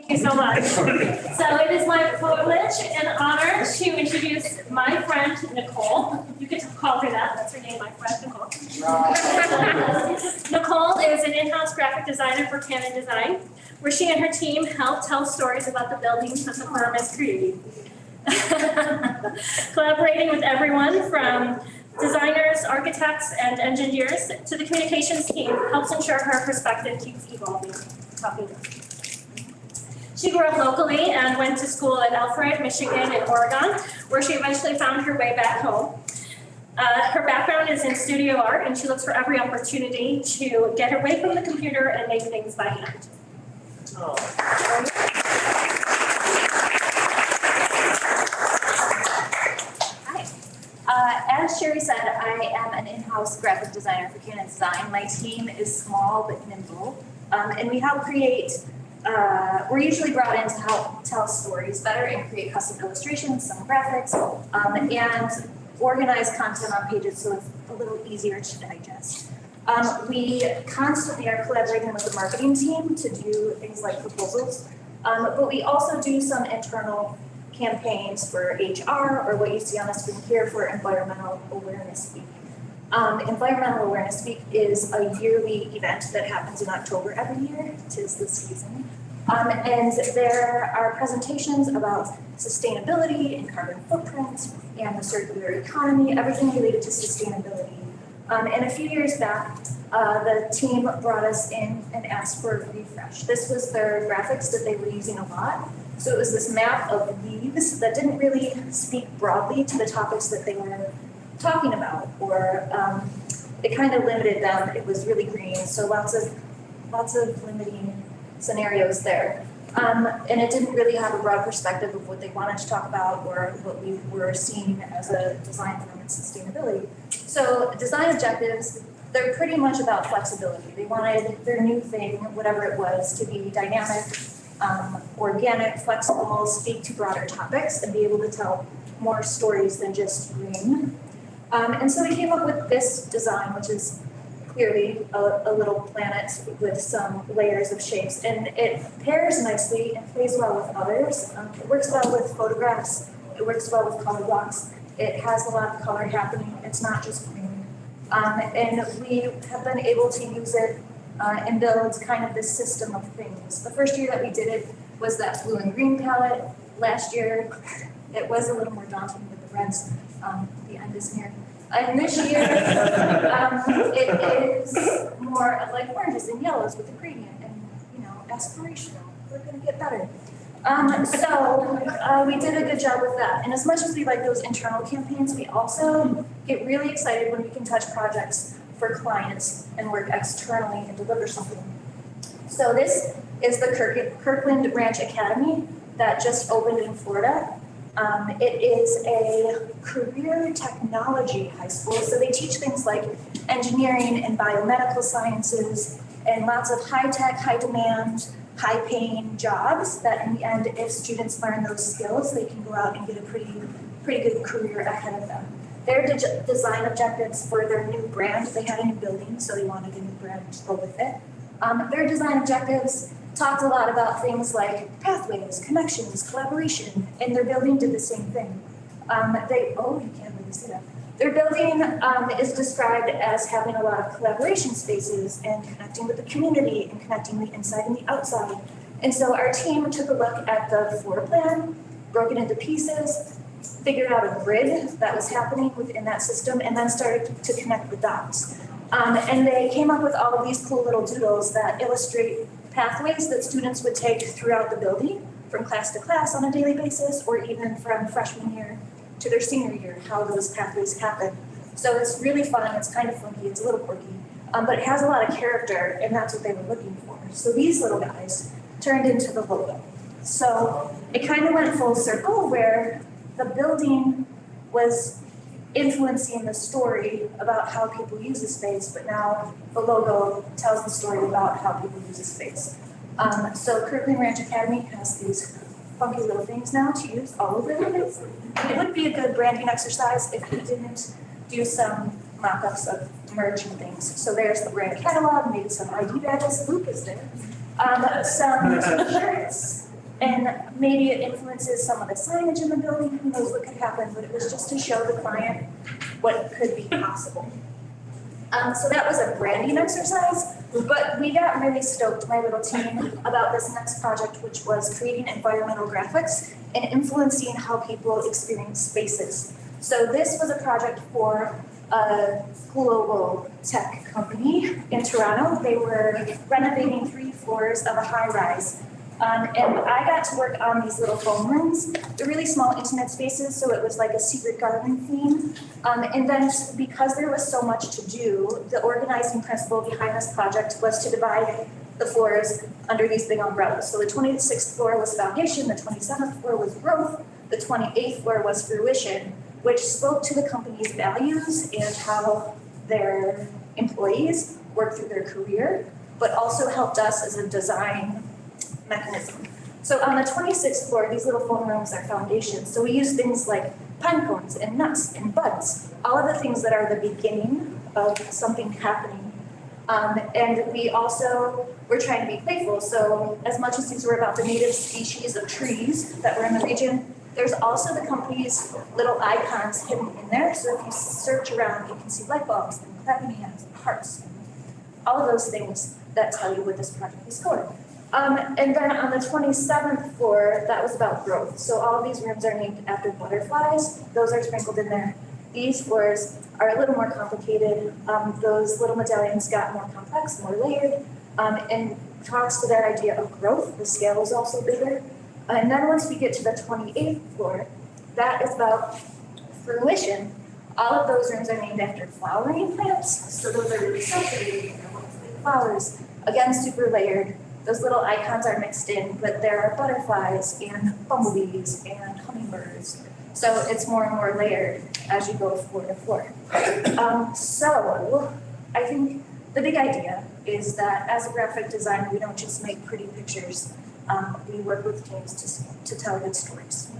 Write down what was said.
Thank you so much. So it is my privilege and honor to introduce my friend, Nicole. You can call her that, that's her name, my friend, Nicole. Nicole is an in-house graphic designer for Canon Design, where she and her team help tell stories about the buildings that the firm is creating. Collaborating with everyone from designers, architects, and engineers to the communications team helps ensure her perspective keeps evolving. She grew up locally and went to school at Alfred, Michigan, and Oregon, where she eventually found her way back home. Her background is in studio art, and she looks for every opportunity to get away from the computer and make things by hand. Oh. As Sherry said, I am an in-house graphic designer for Canon Design. My team is small but nimble, and we help create, we're usually brought in to help tell stories better and create custom illustrations, some graphics, and organize content on pages so it's a little easier to digest. We constantly are collaborating with the marketing team to do things like proposals, but we also do some internal campaigns for HR, or what you see on the screen here for Environmental Awareness Week. Environmental Awareness Week is a yearly event that happens in October every year. 'Tis the season. And there are presentations about sustainability and carbon footprint and the circular economy, everything related to sustainability. And a few years back, the team brought us in and asked for a refresh. This was their graphics that they were using a lot. So it was this map of leaves that didn't really speak broadly to the topics that they were talking about, or it kind of limited them. It was really green, so lots of limiting scenarios there. And it didn't really have a broad perspective of what they wanted to talk about or what we were seeing as a design firm and sustainability. So design objectives, they're pretty much about flexibility. They wanted their new thing, whatever it was, to be dynamic, organic, flexible, speak to broader topics, and be able to tell more stories than just green. And so we came up with this design, which is clearly a little planet with some layers of shapes, and it pairs nicely and plays well with others. It works well with photographs, it works well with color blocks, it has a lot of color happening, it's not just green. And we have been able to use it and build kind of this system of things. The first year that we did it was that blue and green palette. Last year, it was a little more daunting with the reds. The end is near. And this year, it is more like oranges and yellows with the gradient and, aspirational. We're gonna get better. So we did a good job with that. And as much as we like those internal campaigns, we also get really excited when we can touch projects for clients and work externally and deliver something. So this is the Kirkland Ranch Academy that just opened in Florida. It is a career technology high school, so they teach things like engineering and biomedical sciences and lots of high-tech, high-demand, high-paying jobs that in the end, if students learn those skills, they can go out and get a pretty good career ahead of them. Their design objectives for their new brand, they had a new building, so they wanted a new brand to go with it. Their design objectives talked a lot about things like pathways, connections, collaboration, and their building did the same thing. You can't really see that. Their building is described as having a lot of collaboration spaces and connecting with the community and connecting the inside and the outside. And so our team took a look at the floor plan, broke it into pieces, figured out a grid that was happening within that system, and then started to connect the dots. And they came up with all of these cool little doodles that illustrate pathways that students would take throughout the building, from class to class on a daily basis, or even from freshman year to their senior year, how those pathways happen. So it's really fun, it's kind of funky, it's a little quirky, but it has a lot of character, and that's what they were looking for. So these little guys turned into the logo. So it kind of went full circle where the building was influencing the story about how people use the space, but now the logo tells the story about how people use the space. So Kirkland Ranch Academy has these funky little things now to use all over the place. It would be a good branding exercise if we didn't do some mock-ups of merch and things. So there's the brand catalog, maybe some ID badges, Luke is there. Some t-shirts, And maybe it influences some of the signage in the building, who knows what could happen, but it was just to show the client what could be possible. So that was a branding exercise, but we got really stoked, my little team, about this next project, which was creating environmental graphics and influencing how people experience spaces. So this was a project for a global tech company in Toronto. They were renovating 3 floors of a high-rise. And I got to work on these little foam rooms. They're really small, intimate spaces, so it was like a secret garden theme. And then because there was so much to do, the organizing principle behind this project was to divide the floors under these big umbrellas. So the 26th floor was foundation, the 27th floor was growth, the 28th floor was fruition, which spoke to the company's values and how their employees work through their career, but also helped us as a design mechanism. So on the 26th floor, these little foam rooms are foundations. So we use things like pine cones and nuts and buds, all of the things that are the beginning of something happening. And we also were trying to be playful. So as much as these were about the native species of trees that were in the region, there's also the company's little icons hidden in there. So if you search around, you can see light bulbs and clapping hands and hearts, and all of those things that tell you what this project is for. And then on the 27th floor, that was about growth. So all of these rooms are named after butterflies. Those are sprinkled in there. These floors are a little more complicated. Those little medallions got more complex, more layered, and talks to that idea of growth. The scale is also bigger. And then once we get to the 28th floor, that is about fruition. All of those rooms are named after flowering plants. So those are really separated, flowers. Again, super layered. Those little icons are mixed in, but there are butterflies and bumblebees and hummingbirds. So it's more and more layered as you go floor to floor. So I think the big idea is that as a graphic designer, we don't just make pretty pictures. We work with teams to tell good stories.